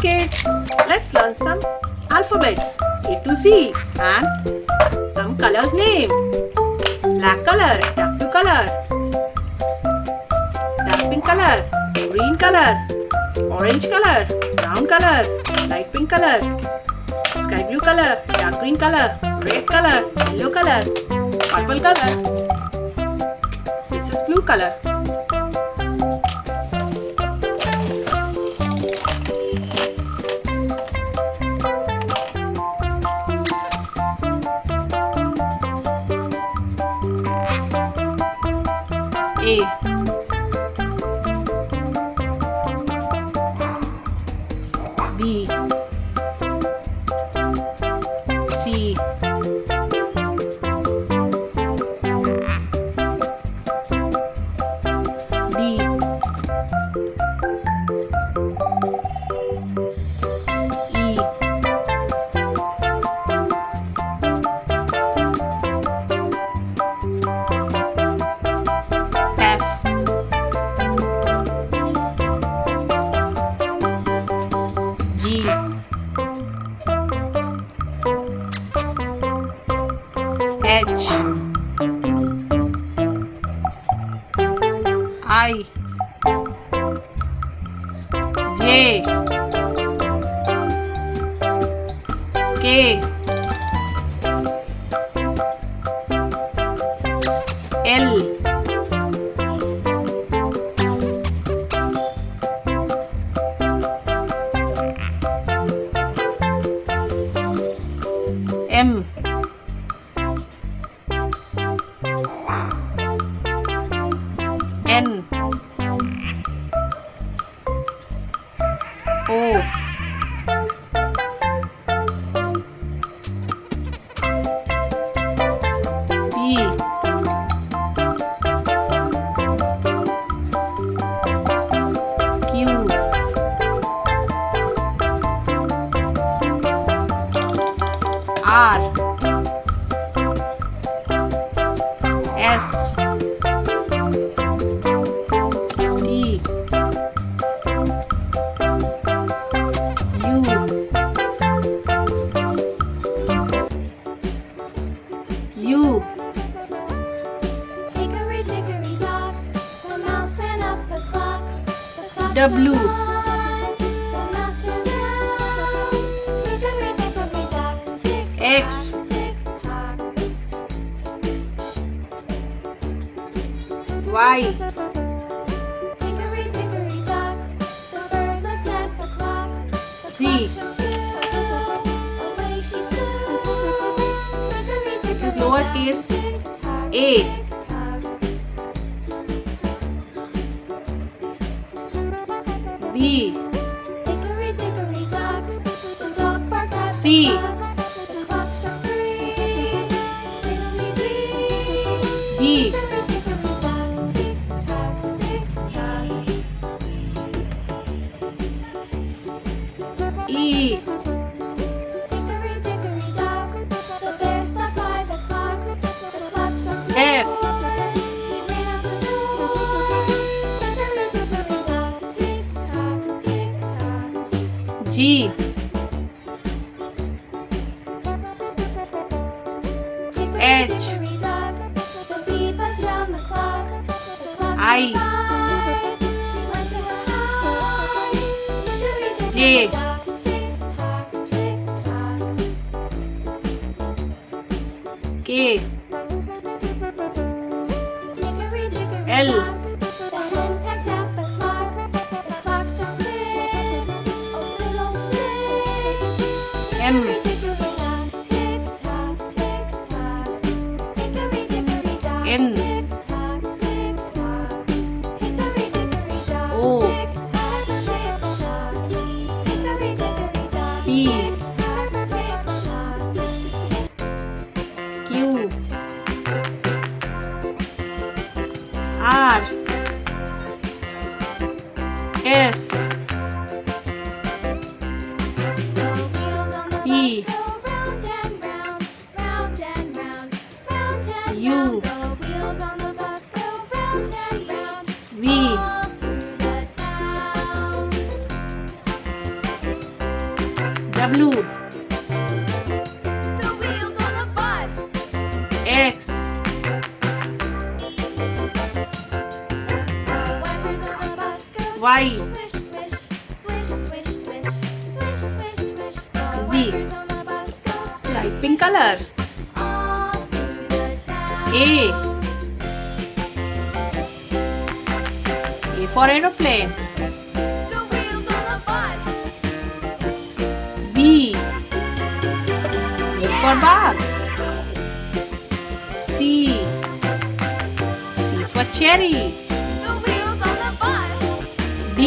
kids, let's learn some alphabets A to Z and some colors name. Black color, dark blue color, dark pink color, green color, orange color, brown color, light pink color, sky blue color, dark green color, red color, yellow color, purple color. This is blue color. A B C D E F G H I J K L M N O P Q R S T U Hickory dickory dock, the mouse ran up the clock. The clock W struck 1, the mouse ran down. Hickory dickory dock, tick X tock, tick tock. Y Hickory dickory dock, the bird looked at the clock. The C. clock struck 2, away she flew. Hickory This is dickory lowercase dock, tick tock, a. tick tock. B Hickory dickory dock, the dog barked at C. the clock. The clock struck 3, fiddly-dee. D Hickory dickory dock, tick tock, tick tock. E Hickory dickory dock, the bear sat by the clock. The clock struck 4, F he ran out the door. Hickory dickory dock, tick tock, tick tock. G H. Hickory dock, the bee buzzed round the clock. The clock I. struck 5, she went to her hive. Hickory J. dickory dock, tick tock, tick tock. K Hickory dickory L. dock, the hen pecked at the clock. The clock struck 6, oh fiddle-sticks. M. Hickory dickory dock, tick tock, tick tock. Hickory dickory dock, N. tick tock, tick tock. Hickory dickory dock, O. tick tock, tick tock. Hickory dickory dock, P. tick tock, tick tock. Q R S The wheels on the P. bus go round and round, round and round, round and U. round. The wheels on the bus go round and round, V all through the town. W. The wheels on the bus. X. The wipers on the bus go Y. swish, swish, swish, swish, swish, swish, swish, swish. The Z. wipers on the bus go swish, Light pink color. all through the town. A. A for aeroplane. The wheels on the bus. B. B for box. C. C for cherry. The wheels on the bus. D.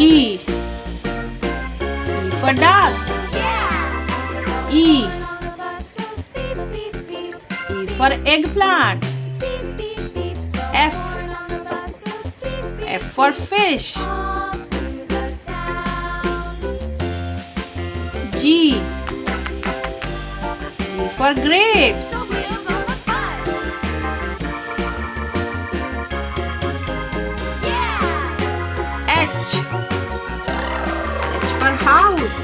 D for dog. Yeah. E. On the bus goes beep, beep, beep, E for eggplant. beep, beep, beep. F. On the bus goes beep, beep, F for fish. all through the town. G. G for grapes. The wheels on the bus. Yeah. H. H for house.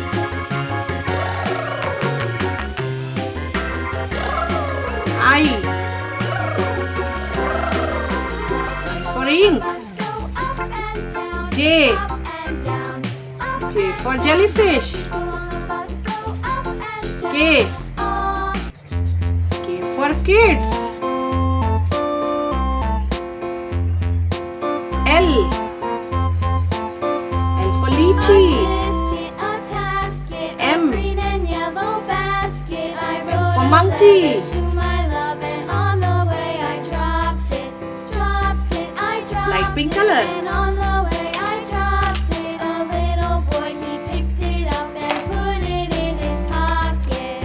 I. I for ink. Bus go up and down. J. Up and down. Up J for jellyfish. people on the bus go up and down. K. All K for kids. L. L for lychee. a tasket, M. a green and yellow basket. I M wrote for a monkey. letter to my love, and on the way I dropped it, dropped it, I dropped Light pink it. color. And on the way I dropped it. A little boy, he picked it up and put it in his pocket.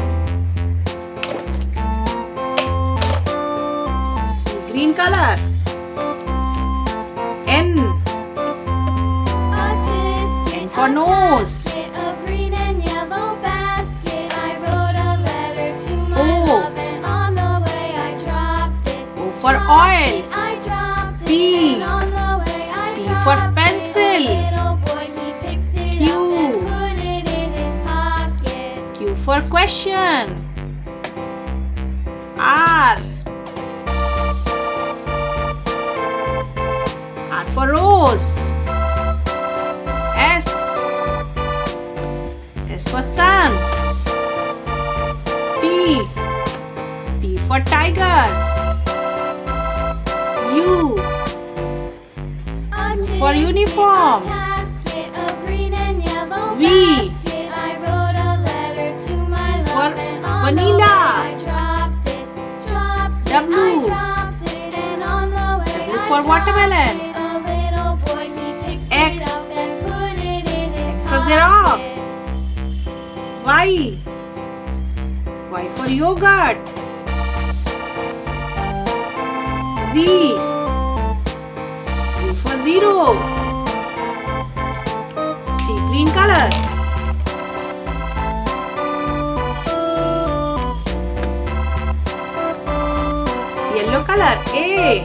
C. Green color. N. A tisket, N for a nose. tasket, a green and yellow basket. I wrote a letter to my O. love, and on the way I dropped it. O for oil. I dropped it. P. And on the way I P dropped for it. pencil. A little boy, he picked it Q. up and put it in his pocket. Q for question. R. R for rose. S. S for sun. T. T for tiger. U. A for tisket, uniform. a tasket, a green and yellow V. basket. I wrote a letter to my For love, and on vanilla. the way I dropped it, dropped it, W. I dropped it. And on the way W I for dropped watermelon. it. A little boy, he picked X. it up and put it in his X for pocket. Xerox. Y. Y for yogurt. Z. Z for zero. C. Green color. Yellow color. A.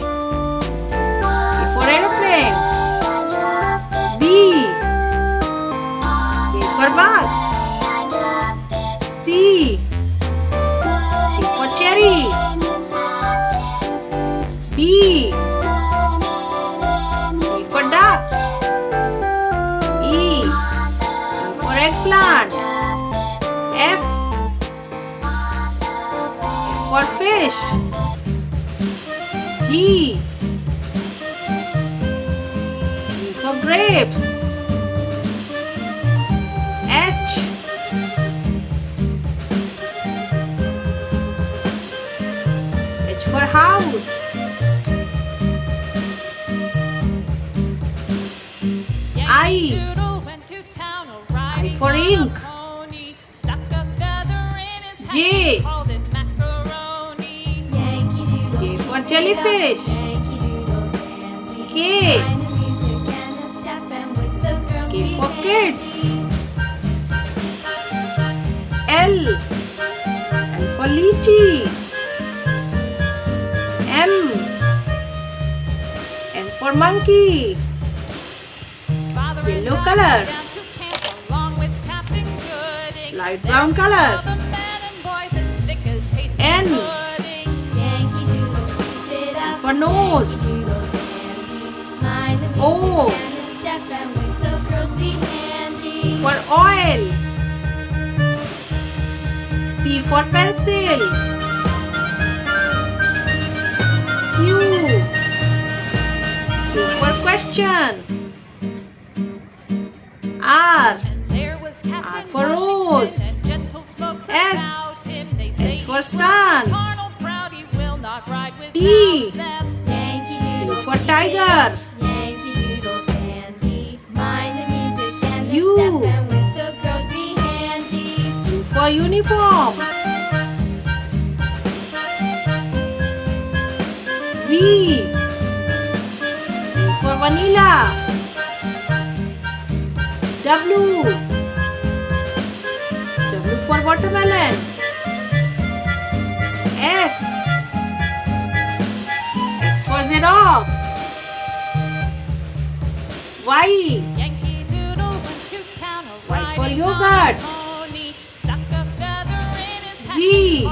A for aeroplane. B. A for box. C. C for cherry. D. D for duck. E. E for eggplant. F. F for fish. G. G for grapes. H. H for house. I. I for ink. J. Yankee Doodle J for Yankee jellyfish. Yankee Doodle Dandy. K. Find the music and the step, and with the girls K we for dance. kids. L. L for lychee. M. M for monkey. Yellow color. light brown color. N. Yankee Doodle, keep it up. For nose. Yankee Doodle dandy. Mind the music O. and the step, and with the girls be handy. For oil. P for pencil. Q. Q for question. R. R for rose. S. S for sun. T. Yankee T Doodle, for keep it tiger. up. Yankee Doodle dandy. Mind the music and the U. step, and with the girls be handy. U for uniform. V. V for vanilla. W. W for watermelon. X. X for Xerox. Y. Y for yogurt. Z.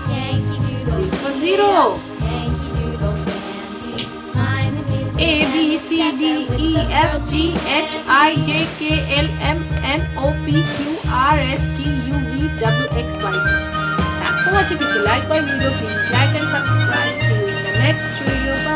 Yankee Doodle, Z for keep it zero. up. Yankee Doodle dandy. Mind the music A, and B, the C, step, D, and with E, the F, girls G, be H, I, handy. J, K, L, M, N, O, P, Q, R, S, T, U, V, W, X, Y, Z. Thanks for watching. If you like my video, please like and subscribe. See you in the next video. Bye.